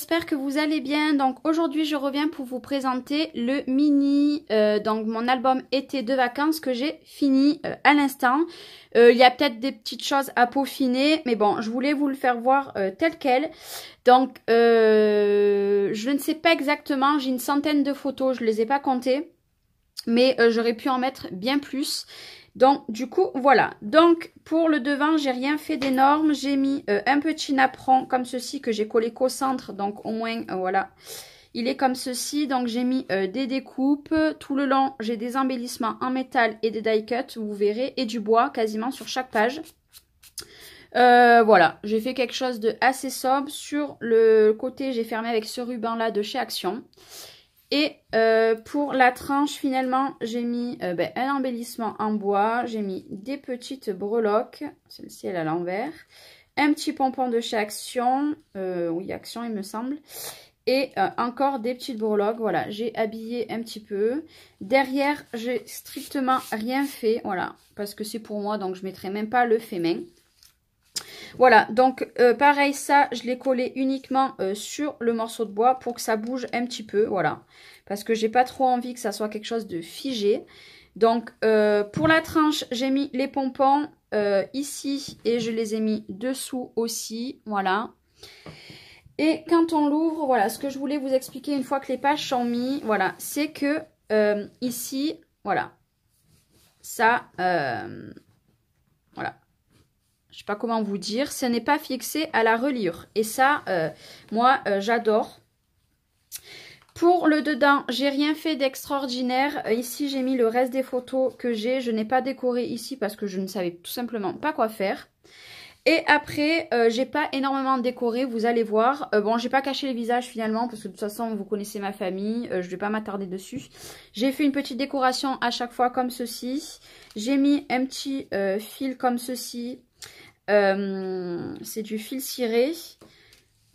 j'espère que vous allez bien. Donc aujourd'hui je reviens pour vous présenter le mini, donc mon album été de vacances que j'ai fini à l'instant. Il y a peut-être des petites choses à peaufiner, mais bon, je voulais vous le faire voir tel quel. Donc je ne sais pas exactement, j'ai une centaine de photos, je ne les ai pas comptées, mais j'aurais pu en mettre bien plus. Donc du coup voilà, donc pour le devant j'ai rien fait d'énorme, j'ai mis un petit napperon comme ceci que j'ai collé qu'au centre, donc au moins voilà, il est comme ceci. Donc j'ai mis des découpes, tout le long j'ai des embellissements en métal et des die cut, vous verrez, et du bois quasiment sur chaque page. Voilà, j'ai fait quelque chose de assez sobre. Sur le côté j'ai fermé avec ce ruban là de chez Action. Et pour la tranche, finalement, j'ai mis un embellissement en bois. J'ai mis des petites breloques. Celle-ci, elle est à l'envers. Un petit pompon de chez Action. Oui, Action, il me semble. Et encore des petites breloques. Voilà, j'ai habillé un petit peu. Derrière, j'ai strictement rien fait. Voilà, parce que c'est pour moi, donc je ne mettrai même pas le fait main. Voilà, donc pareil, ça, je l'ai collé uniquement sur le morceau de bois pour que ça bouge un petit peu, voilà. Parce que j'ai pas trop envie que ça soit quelque chose de figé. Donc, pour la tranche, j'ai mis les pompons ici et je les ai mis dessous aussi, voilà. Et quand on l'ouvre, voilà, ce que je voulais vous expliquer une fois que les pages sont mises, voilà, c'est que ici, voilà, ça, voilà. Je sais pas comment vous dire, ce n'est pas fixé à la reliure. Et ça, moi, j'adore. Pour le dedans, j'ai rien fait d'extraordinaire. Ici, j'ai mis le reste des photos que j'ai. Je n'ai pas décoré ici parce que je ne savais tout simplement pas quoi faire. Et après, j'ai pas énormément décoré, vous allez voir. Bon, j'ai pas caché les visages finalement parce que de toute façon, vous connaissez ma famille. Je vais pas m'attarder dessus. J'ai fait une petite décoration à chaque fois comme ceci. J'ai mis un petit fil comme ceci. C'est du fil ciré.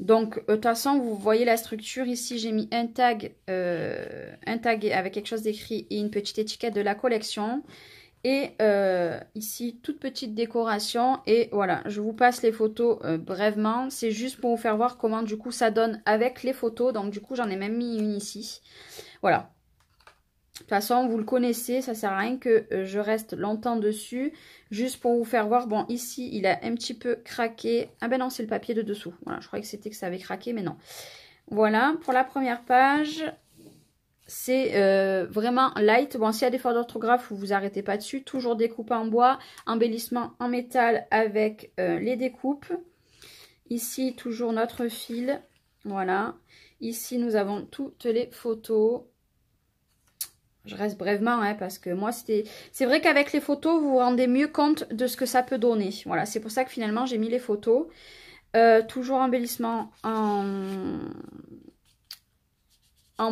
Donc de toute façon vous voyez la structure ici. J'ai mis un tag avec quelque chose d'écrit et une petite étiquette de la collection. Et ici toute petite décoration. Et voilà, je vous passe les photos brièvement. C'est juste pour vous faire voir comment du coup ça donne avec les photos. Donc du coup j'en ai même mis une ici. Voilà. De toute façon, vous le connaissez, ça sert à rien que je reste longtemps dessus. Juste pour vous faire voir, bon, ici, il a un petit peu craqué. Ah ben non, c'est le papier de dessous. Voilà, je croyais que c'était que ça avait craqué, mais non. Voilà, pour la première page, c'est vraiment light. Bon, s'il y a des fautes d'orthographe, vous vous arrêtez pas dessus. Toujours découpe en bois, embellissement en métal avec les découpes. Ici, toujours notre fil. Voilà. Ici, nous avons toutes les photos. Je reste brièvement, hein, parce que moi, c'est vrai qu'avec les photos, vous vous rendez mieux compte de ce que ça peut donner. Voilà, c'est pour ça que finalement, j'ai mis les photos. Toujours embellissement en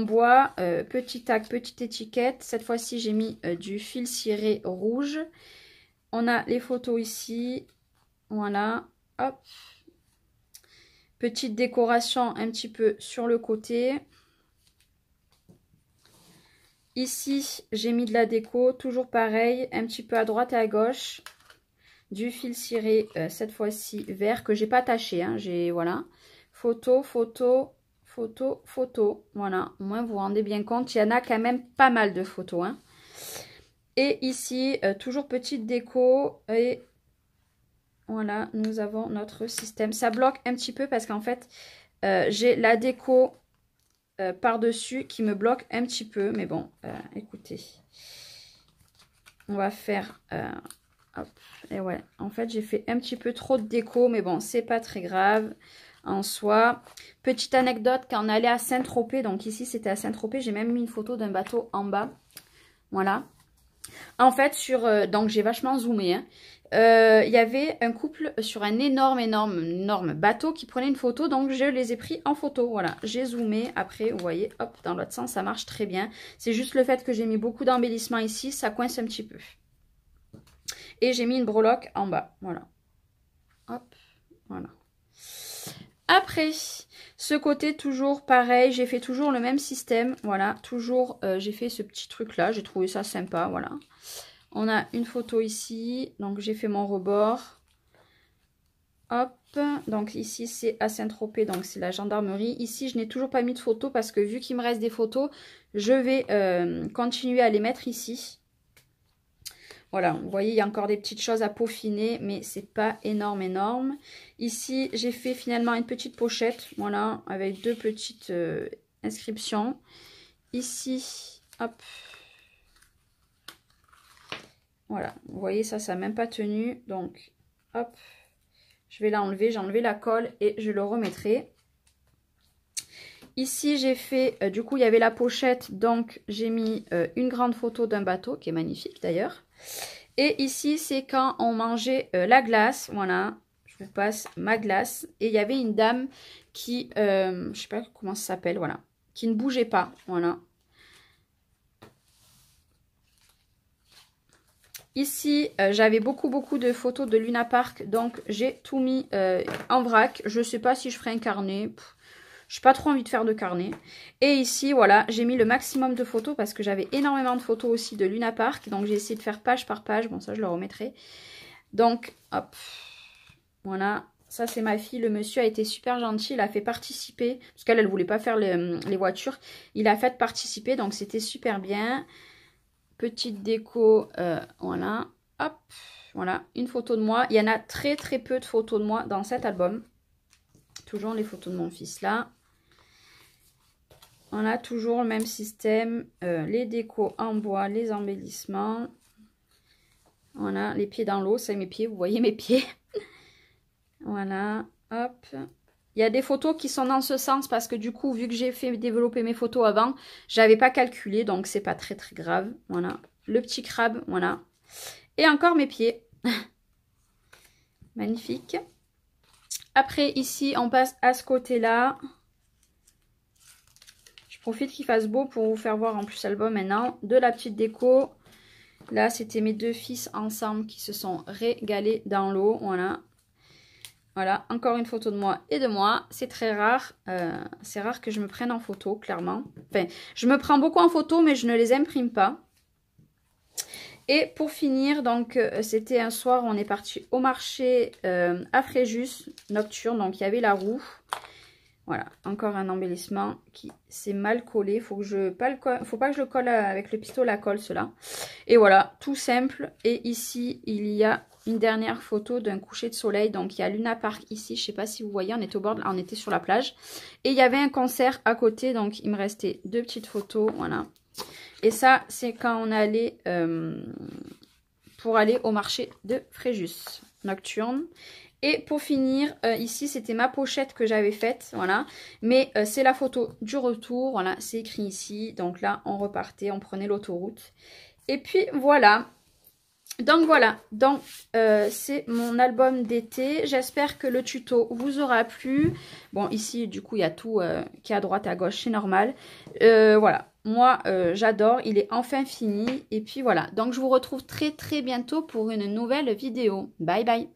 bois. Petit tag, petite étiquette. Cette fois-ci, j'ai mis du fil ciré rouge. On a les photos ici. Voilà. Hop. Petite décoration un petit peu sur le côté. Ici, j'ai mis de la déco, toujours pareil, un petit peu à droite et à gauche. Du fil ciré, cette fois-ci vert, que j'ai pas attaché. Hein, voilà. Photo, photo, photo, photo. Voilà, au moins vous vous rendez bien compte, il y en a quand même pas mal de photos. Hein. Et ici, toujours petite déco. Et voilà, nous avons notre système. Ça bloque un petit peu parce qu'en fait, j'ai la déco par-dessus qui me bloque un petit peu, mais bon, écoutez, on va faire hop, et ouais, en fait j'ai fait un petit peu trop de déco, mais bon, c'est pas très grave en soi. Petite anecdote, quand on allait à Saint-Tropez, donc ici c'était à Saint-Tropez, j'ai même mis une photo d'un bateau en bas, voilà. En fait, donc j'ai vachement zoomé, hein. Il y avait un couple sur un énorme bateau qui prenait une photo, donc je les ai pris en photo. Voilà, j'ai zoomé. Après, vous voyez, hop, dans l'autre sens, ça marche très bien. C'est juste le fait que j'ai mis beaucoup d'embellissement ici, ça coince un petit peu. Et j'ai mis une breloque en bas. Voilà. Hop, voilà. Après, ce côté, toujours pareil, j'ai fait toujours le même système. Voilà, toujours, j'ai fait ce petit truc-là. J'ai trouvé ça sympa, voilà. On a une photo ici, donc j'ai fait mon rebord. Hop, donc ici c'est à Saint-Tropez, donc c'est la gendarmerie. Ici je n'ai toujours pas mis de photos parce que vu qu'il me reste des photos, je vais continuer à les mettre ici. Voilà, vous voyez, il y a encore des petites choses à peaufiner, mais c'est pas énorme. Ici, j'ai fait finalement une petite pochette, voilà, avec deux petites inscriptions. Ici, hop. Voilà, vous voyez, ça n'a même pas tenu. Donc, hop, je vais l'enlever. J'ai enlevé la colle et je le remettrai. Ici, j'ai fait, du coup, il y avait la pochette, donc j'ai mis une grande photo d'un bateau, qui est magnifique d'ailleurs. Et ici, c'est quand on mangeait la glace, voilà, je vous passe ma glace. Et il y avait une dame qui, je sais pas comment ça s'appelle, voilà, qui ne bougeait pas, voilà. Ici, j'avais beaucoup de photos de Luna Park, donc j'ai tout mis en vrac. Je sais pas si je ferai un carnet. Je n'ai pas trop envie de faire de carnet. Et ici, voilà, j'ai mis le maximum de photos parce que j'avais énormément de photos aussi de Luna Park. Donc, j'ai essayé de faire page par page. Bon, ça, je le remettrai. Donc, hop. Voilà. Ça, c'est ma fille. Le monsieur a été super gentil. Il a fait participer. Parce qu'elle, elle ne voulait pas faire les voitures. Il a fait participer. Donc, c'était super bien. Petite déco. Voilà. Hop. Voilà. Une photo de moi. Il y en a très peu de photos de moi dans cet album. Toujours les photos de mon fils là. On a toujours le même système. Les décos en bois, les embellissements. Voilà, les pieds dans l'eau. C'est mes pieds, vous voyez mes pieds. Voilà, hop. Il y a des photos qui sont dans ce sens parce que du coup, vu que j'ai fait développer mes photos avant, j'avais pas calculé. Donc, c'est pas très grave. Voilà, le petit crabe, voilà. Et encore mes pieds. Magnifique. Après, ici, on passe à ce côté-là. Je profite qu'il fasse beau pour vous faire voir en plus l'album maintenant. De la petite déco. Là, c'était mes deux fils ensemble qui se sont régalés dans l'eau. Voilà. Voilà, encore une photo de moi et de moi. C'est très rare. C'est rare que je me prenne en photo, clairement. Enfin, je me prends beaucoup en photo, mais je ne les imprime pas. Et pour finir, donc c'était un soir, on est parti au marché à Fréjus, nocturne, donc il y avait la roue. Voilà, encore un embellissement qui s'est mal collé. Faut pas que je le colle avec le pistolet à colle, cela. Et voilà, tout simple. Et ici, il y a une dernière photo d'un coucher de soleil. Donc il y a Luna Park ici, je sais pas si vous voyez, on était au bord, on était sur la plage. Et il y avait un concert à côté, donc il me restait deux petites photos, voilà. Et ça, c'est quand on allait pour aller au marché de Fréjus, nocturne. Et pour finir, ici, c'était ma pochette que j'avais faite, voilà. Mais c'est la photo du retour, voilà, c'est écrit ici. Donc là, on repartait, on prenait l'autoroute. Et puis, voilà. Donc voilà, donc c'est mon album d'été. J'espère que le tuto vous aura plu. Bon, ici, du coup, il y a tout qui est à droite, à gauche, c'est normal. Voilà, moi, j'adore. Il est enfin fini. Et puis voilà, donc je vous retrouve très bientôt pour une nouvelle vidéo. Bye bye.